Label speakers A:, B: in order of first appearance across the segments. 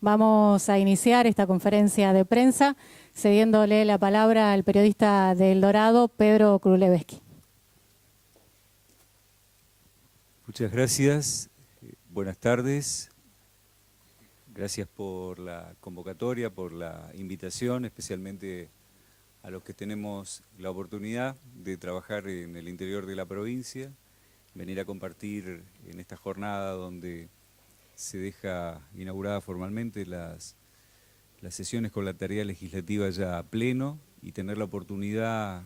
A: Vamos a iniciar esta conferencia de prensa cediéndole la palabra al periodista de El Dorado, Pedro Krulewski.
B: Muchas gracias. Buenas tardes. Gracias por la convocatoria, por la invitación, especialmente a los que tenemos la oportunidad de trabajar en el interior de la provincia, venir a compartir en esta jornada donde se deja inaugurada formalmente las sesiones con la tarea legislativa ya a pleno y tener la oportunidad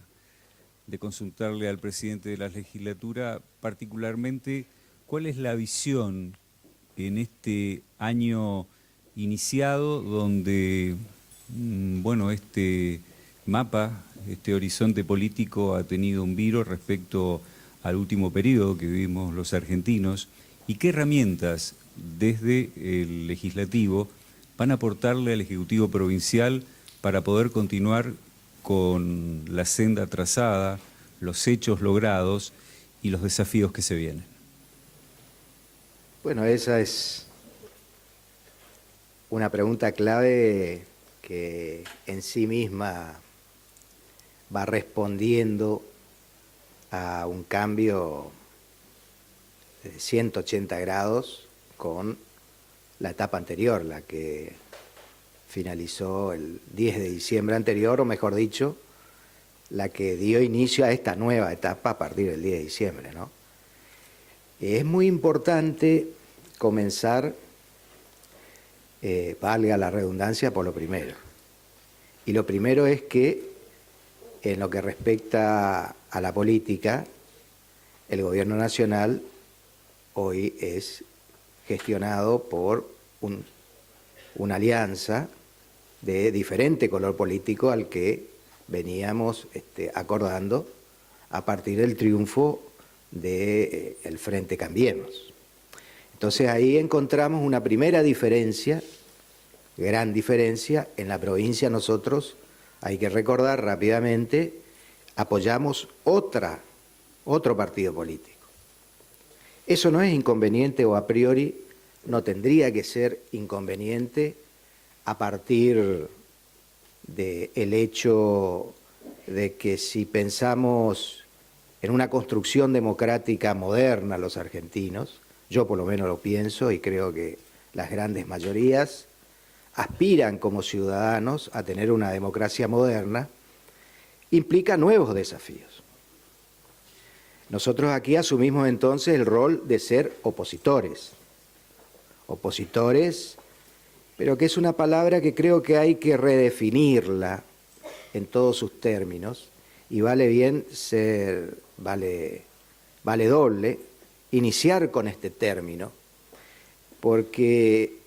B: de consultarle al presidente de la legislatura particularmente cuál es la visión en este año iniciado donde, bueno, este mapa, este horizonte político ha tenido un viro respecto al último periodo que vivimos los argentinos y qué herramientas desde el legislativo van a aportarle al Ejecutivo Provincial para poder continuar con la senda trazada, los hechos logrados y los desafíos que se vienen.
C: Bueno, esa es una pregunta clave que en sí misma va respondiendo a un cambio de 180 grados con la etapa anterior, la que finalizó el 10 de diciembre anterior, o mejor dicho, la que dio inicio a esta nueva etapa a partir del 10 de diciembre, ¿no? Es muy importante comenzar, valga la redundancia, por lo primero. Y lo primero es que, en lo que respecta a la política, el gobierno nacional hoy es gestionado por una alianza de diferente color político al que veníamos acordando a partir del triunfo del Frente Cambiemos. Entonces ahí encontramos una primera diferencia, gran diferencia. En la provincia nosotros, hay que recordar rápidamente, apoyamos otro partido político. Eso no es inconveniente, o a priori no tendría que ser inconveniente a partir del hecho de que si pensamos en una construcción democrática moderna los argentinos, yo por lo menos lo pienso y creo que las grandes mayorías aspiran como ciudadanos a tener una democracia moderna, implica nuevos desafíos. Nosotros aquí asumimos entonces el rol de ser opositores, pero que es una palabra que creo que hay que redefinirla en todos sus términos, y vale bien vale doble iniciar con este término, porque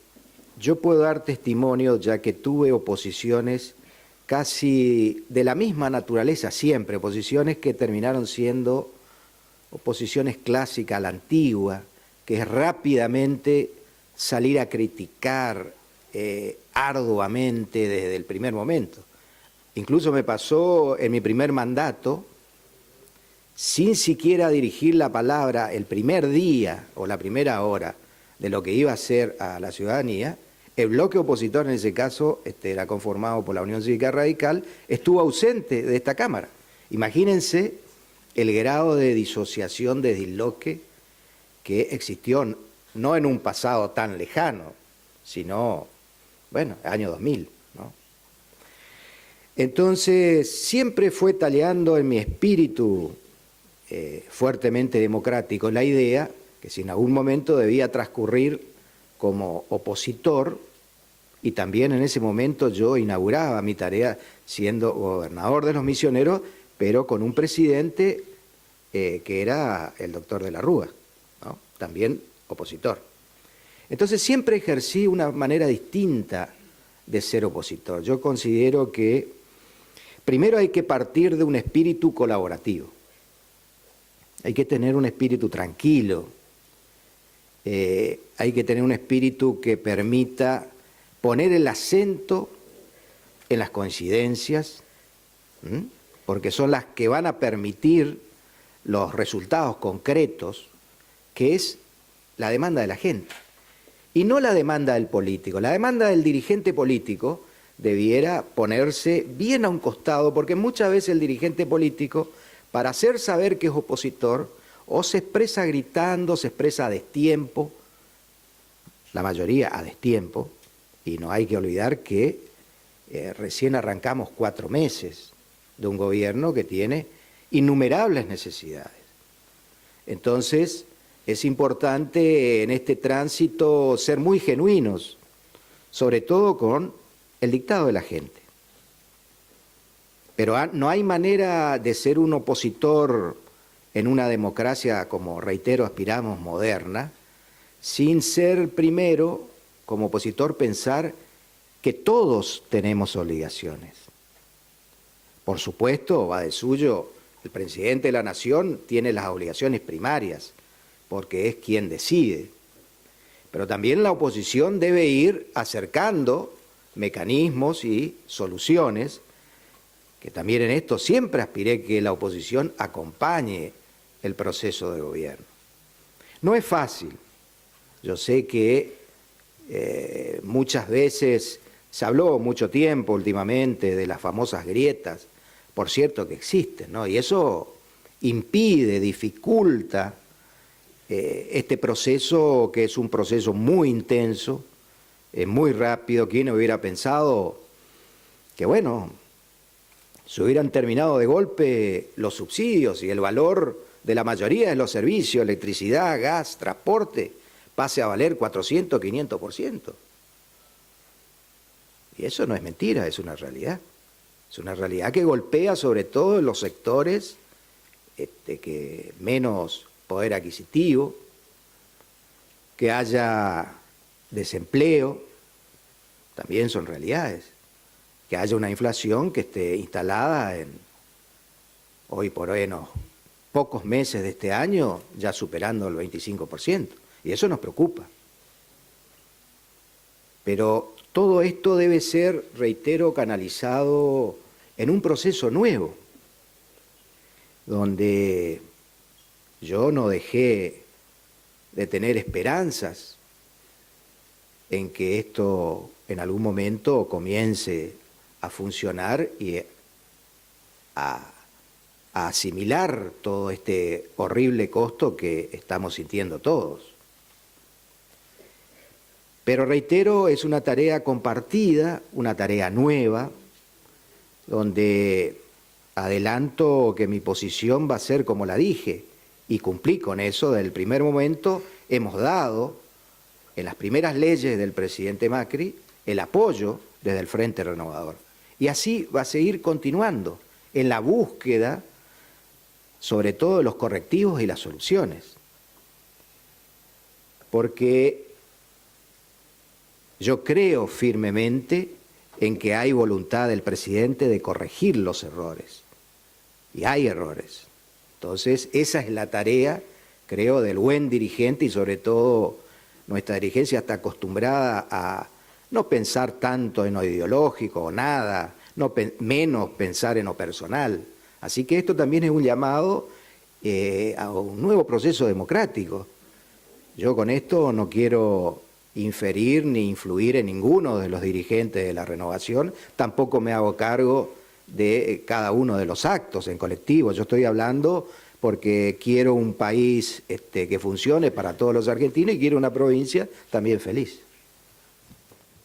C: yo puedo dar testimonio, ya que tuve oposiciones casi de la misma naturaleza siempre, oposiciones que terminaron siendo oposiciones clásicas a la antigua, que es rápidamente salir a criticar arduamente desde el primer momento. Incluso me pasó en mi primer mandato, sin siquiera dirigir la palabra el primer día o la primera hora de lo que iba a hacer a la ciudadanía, el bloque opositor en ese caso era conformado por la Unión Cívica Radical, estuvo ausente de esta Cámara. Imagínense el grado de disociación, de disloque que existió, no en un pasado tan lejano, sino, bueno, año 2000, ¿no? Entonces, siempre fue taleando en mi espíritu fuertemente democrático la idea que si en algún momento debía transcurrir como opositor, y también en ese momento yo inauguraba mi tarea siendo gobernador de los Misioneros, pero con un presidente que era el doctor de la Rúa, ¿no? También opositor. Entonces siempre ejercí una manera distinta de ser opositor. Yo considero que primero hay que partir de un espíritu colaborativo, hay que tener un espíritu tranquilo, hay que tener un espíritu que permita poner el acento en las coincidencias, porque son las que van a permitir los resultados concretos, que es la demanda de la gente. y no la demanda del político. La demanda del dirigente político debiera ponerse bien a un costado, porque muchas veces el dirigente político, para hacer saber que es opositor, o se expresa gritando, se expresa a destiempo, la mayoría a destiempo, y no hay que olvidar que recién arrancamos 4 meses de un gobierno que tiene innumerables necesidades. Entonces, es importante en este tránsito ser muy genuinos, sobre todo con el dictado de la gente. Pero no hay manera de ser un opositor en una democracia, como reitero, aspiramos, moderna, sin ser primero, como opositor, pensar que todos tenemos obligaciones. Por supuesto, va de suyo, el presidente de la Nación tiene las obligaciones primarias, porque es quien decide. Pero también la oposición debe ir acercando mecanismos y soluciones, que también en esto siempre aspiré que la oposición acompañe el proceso de gobierno. No es fácil. Yo sé que muchas veces se habló mucho tiempo últimamente de las famosas grietas, por cierto que existen, ¿no? Y eso impide, dificulta este proceso, que es un proceso muy intenso, muy rápido. ¿Quién hubiera pensado que, bueno, se hubieran terminado de golpe los subsidios y el valor de la mayoría de los servicios, electricidad, gas, transporte, pase a valer 400, 500%? Y eso no es mentira, es una realidad. Es una realidad que golpea sobre todo en los sectores que menos poder adquisitivo, que haya desempleo, también son realidades, que haya una inflación que esté instalada en, hoy por hoy, en pocos meses de este año, ya superando el 25%, y eso nos preocupa. Pero todo esto debe ser, reitero, canalizado en un proceso nuevo, donde yo no dejé de tener esperanzas en que esto en algún momento comience a funcionar y a asimilar todo este horrible costo que estamos sintiendo todos. Pero reitero, es una tarea compartida, una tarea nueva, donde adelanto que mi posición va a ser como la dije, y cumplí con eso. Desde el primer momento hemos dado, en las primeras leyes del presidente Macri, el apoyo desde el Frente Renovador. Y así va a seguir continuando en la búsqueda, sobre todo de los correctivos y las soluciones. Porque yo creo firmemente en que hay voluntad del presidente de corregir los errores. Y hay errores. Entonces, esa es la tarea, creo, del buen dirigente, y sobre todo nuestra dirigencia está acostumbrada a no pensar tanto en lo ideológico o nada, menos pensar en lo personal. Así que esto también es un llamado a un nuevo proceso democrático. Yo con esto no quiero inferir ni influir en ninguno de los dirigentes de la Renovación, tampoco me hago cargo de cada uno de los actos en colectivo. Yo estoy hablando porque quiero un país que funcione para todos los argentinos, y quiero una provincia también feliz.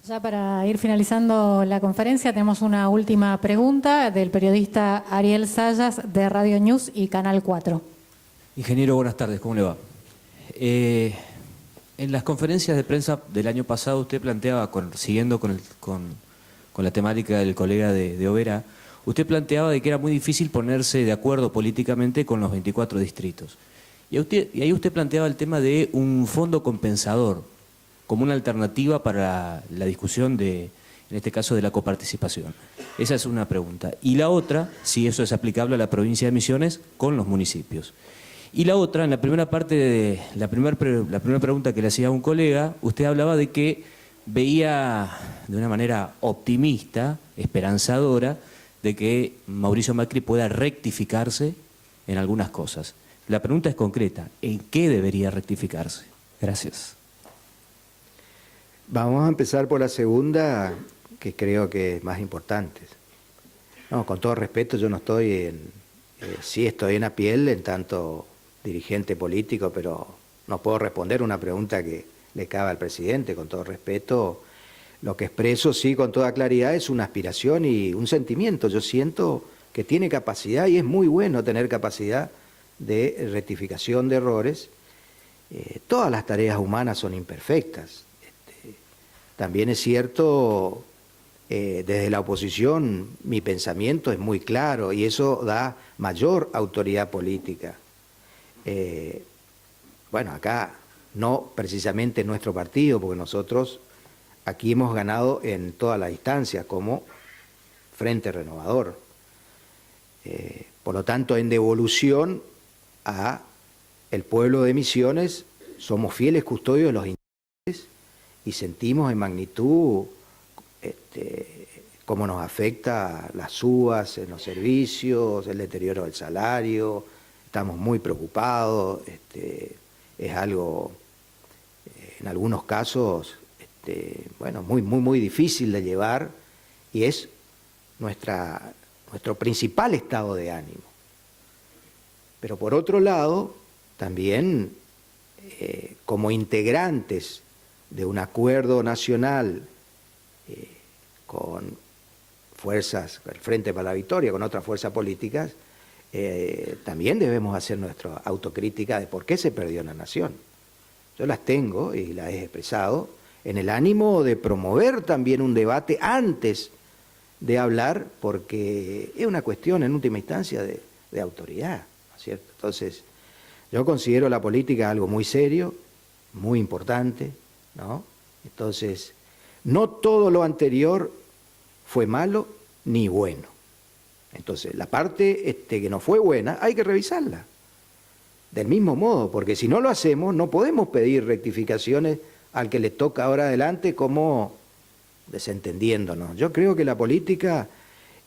A: Ya para ir finalizando la conferencia, tenemos una última pregunta del periodista Ariel Sayas de Radio News y Canal 4.
D: Ingeniero, buenas tardes, ¿cómo le va? En las conferencias de prensa del año pasado usted planteaba, siguiendo con la temática del colega de Oberá, usted planteaba de que era muy difícil ponerse de acuerdo políticamente con los 24 distritos. Y ahí usted planteaba el tema de un fondo compensador como una alternativa para la discusión en este caso, de la coparticipación. Esa es una pregunta. Y la otra, si eso es aplicable a la provincia de Misiones con los municipios. Y la otra, en la primera parte de la primera pregunta que le hacía a un colega, usted hablaba de que veía de una manera optimista, esperanzadora, de que Mauricio Macri pueda rectificarse en algunas cosas. La pregunta es concreta: ¿en qué debería rectificarse? Gracias.
C: Vamos a empezar por la segunda, que creo que es más importante. No, con todo respeto, yo no estoy sí estoy en la piel en tanto dirigente político, pero no puedo responder una pregunta que le cabe al presidente. Con todo respeto, lo que expreso, sí, con toda claridad, es una aspiración y un sentimiento. Yo siento que tiene capacidad, y es muy bueno tener capacidad de rectificación de errores. Todas las tareas humanas son imperfectas. También es cierto, desde la oposición mi pensamiento es muy claro y eso da mayor autoridad política. Bueno, acá no precisamente nuestro partido, porque nosotros aquí hemos ganado en todas las instancias como Frente Renovador. Por lo tanto, en devolución a el pueblo de Misiones, somos fieles custodios de los intereses y sentimos en magnitud cómo nos afecta las subas en los servicios, el deterioro del salario. Estamos muy preocupados, es algo, en algunos casos, bueno, muy difícil de llevar y es nuestro principal estado de ánimo. Pero por otro lado, también como integrantes de un acuerdo nacional con fuerzas, el Frente para la Victoria, con otras fuerzas políticas, también debemos hacer nuestra autocrítica de por qué se perdió la nación. Yo las tengo y las he expresado en el ánimo de promover también un debate antes de hablar, porque es una cuestión en última instancia de autoridad, ¿no es cierto? Entonces, yo considero la política algo muy serio, muy importante, ¿no? Entonces, no todo lo anterior fue malo ni bueno. Entonces, la parte que no fue buena hay que revisarla. Del mismo modo, porque si no lo hacemos, no podemos pedir rectificaciones al que le toca ahora adelante como desentendiéndonos. Yo creo que la política,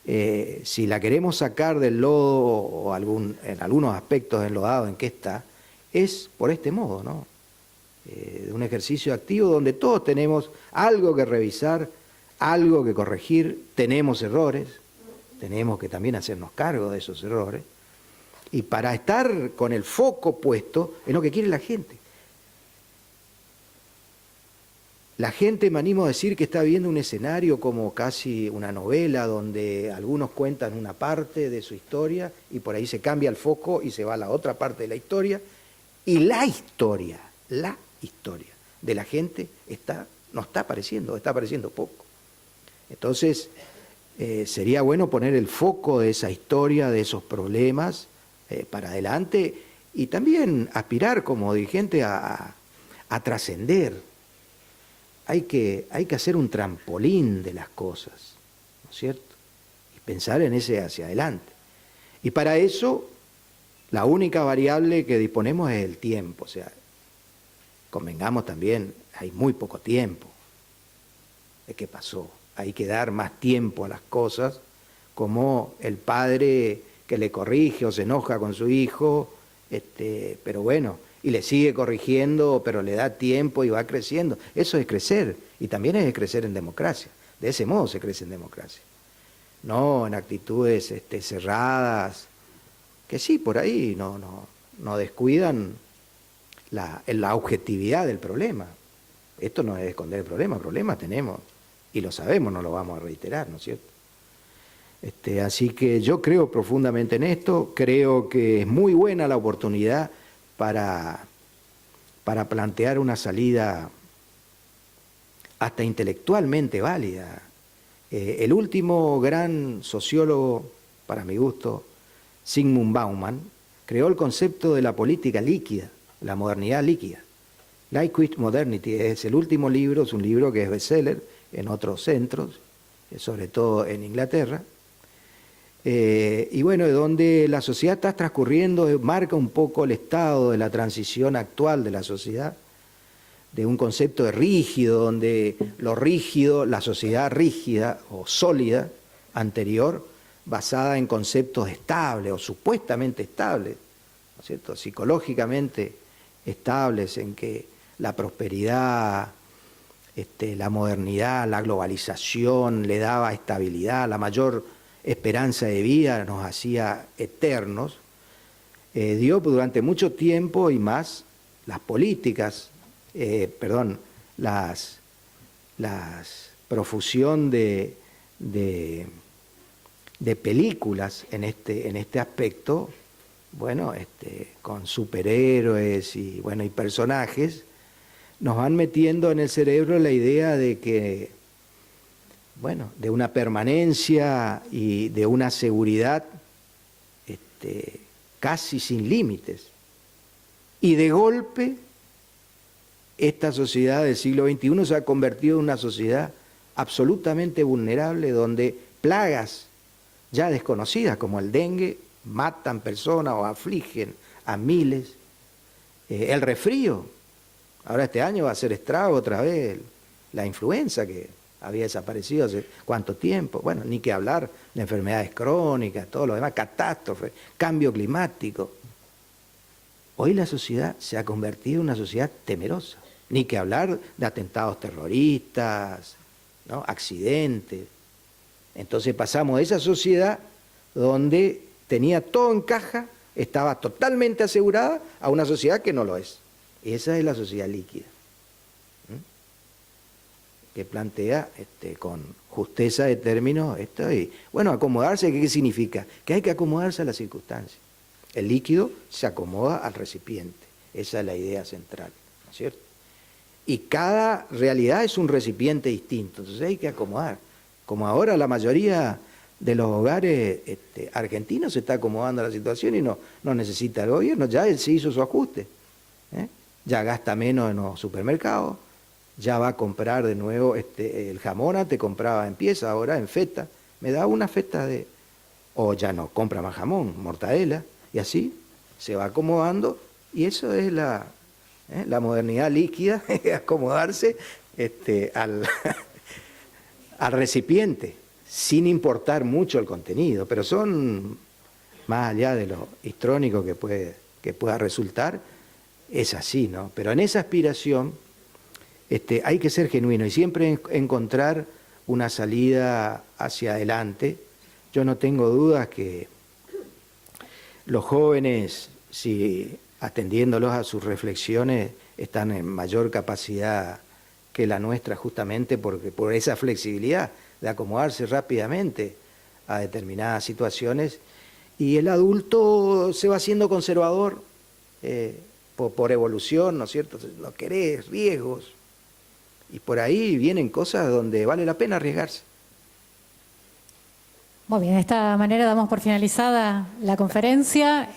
C: si la queremos sacar del lodo o en algunos aspectos enlodados en que está, es por este modo, ¿no? De un ejercicio activo donde todos tenemos algo que revisar, algo que corregir, tenemos errores, tenemos que también hacernos cargo de esos errores, y para estar con el foco puesto en lo que quiere la gente. La gente, me animo a decir, que está viendo un escenario como casi una novela donde algunos cuentan una parte de su historia y por ahí se cambia el foco y se va a la otra parte de la historia, y la historia de la gente no está apareciendo, está apareciendo poco. Entonces, sería bueno poner el foco de esa historia, de esos problemas, para adelante, y también aspirar como dirigente a trascender. Hay que hacer un trampolín de las cosas, ¿no es cierto? Y pensar en ese hacia adelante. Y para eso, la única variable que disponemos es el tiempo. O sea, convengamos también, hay muy poco tiempo. ¿De qué pasó? Hay que dar más tiempo a las cosas, como el padre que le corrige o se enoja con su hijo, pero bueno, y le sigue corrigiendo, pero le da tiempo y va creciendo. Eso es crecer, y también es crecer en democracia. De ese modo se crece en democracia. No en actitudes cerradas, que sí, por ahí no descuidan la objetividad del problema. Esto no es esconder el problema tenemos, y lo sabemos, no lo vamos a reiterar, ¿no es cierto? Así que yo creo profundamente en esto, creo que es muy buena la oportunidad para plantear una salida hasta intelectualmente válida. El último gran sociólogo, para mi gusto, Zygmunt Bauman, creó el concepto de la política líquida, la modernidad líquida. Liquid Modernity es el último libro, es un libro que es bestseller en otros centros, sobre todo en Inglaterra. Y bueno, donde la sociedad está transcurriendo, marca un poco el estado de la transición actual de la sociedad, de un concepto de rígido, donde lo rígido, la sociedad rígida o sólida anterior, basada en conceptos estables o supuestamente estables, ¿no es cierto?, psicológicamente estables, en que la prosperidad la modernidad, la globalización le daba estabilidad, la mayor esperanza de vida nos hacía eternos, dio durante mucho tiempo y más las políticas, las profusión de películas en este aspecto, bueno, con superhéroes y bueno y personajes, nos van metiendo en el cerebro la idea de que, bueno, de una permanencia y de una seguridad casi sin límites. Y de golpe, esta sociedad del siglo XXI se ha convertido en una sociedad absolutamente vulnerable, donde plagas ya desconocidas como el dengue matan personas o afligen a miles. El resfrío, ahora este año va a ser estrago otra vez, la influenza que había desaparecido hace cuánto tiempo, bueno, ni que hablar de enfermedades crónicas, todo lo demás, catástrofes, cambio climático. Hoy la sociedad se ha convertido en una sociedad temerosa, ni que hablar de atentados terroristas, ¿no? Accidentes. Entonces pasamos de esa sociedad donde tenía todo en caja, estaba totalmente asegurada, a una sociedad que no lo es. Esa es la sociedad líquida, que plantea con justeza de términos esto. Y bueno, acomodarse, ¿qué significa? Que hay que acomodarse a las circunstancias. El líquido se acomoda al recipiente, esa es la idea central, ¿no es cierto? Y cada realidad es un recipiente distinto, entonces hay que acomodar. Como ahora la mayoría de los hogares argentinos se está acomodando a la situación y no necesita el gobierno, ya él se hizo su ajuste, ya gasta menos en los supermercados, ya va a comprar de nuevo el jamón, antes compraba en pieza, ahora en feta, me da una feta o ya no compra más jamón, mortadela, y así se va acomodando, y eso es la modernidad líquida, acomodarse al recipiente, sin importar mucho el contenido, pero son, más allá de lo histrónico que pueda resultar, es así, ¿no? Pero en esa aspiración hay que ser genuino y siempre encontrar una salida hacia adelante. Yo no tengo dudas que los jóvenes, si atendiéndolos a sus reflexiones, están en mayor capacidad que la nuestra, justamente porque por esa flexibilidad de acomodarse rápidamente a determinadas situaciones, y el adulto se va haciendo conservador por evolución, ¿no es cierto? No querés riesgos, y por ahí vienen cosas donde vale la pena arriesgarse.
A: Muy bien, de esta manera damos por finalizada la conferencia.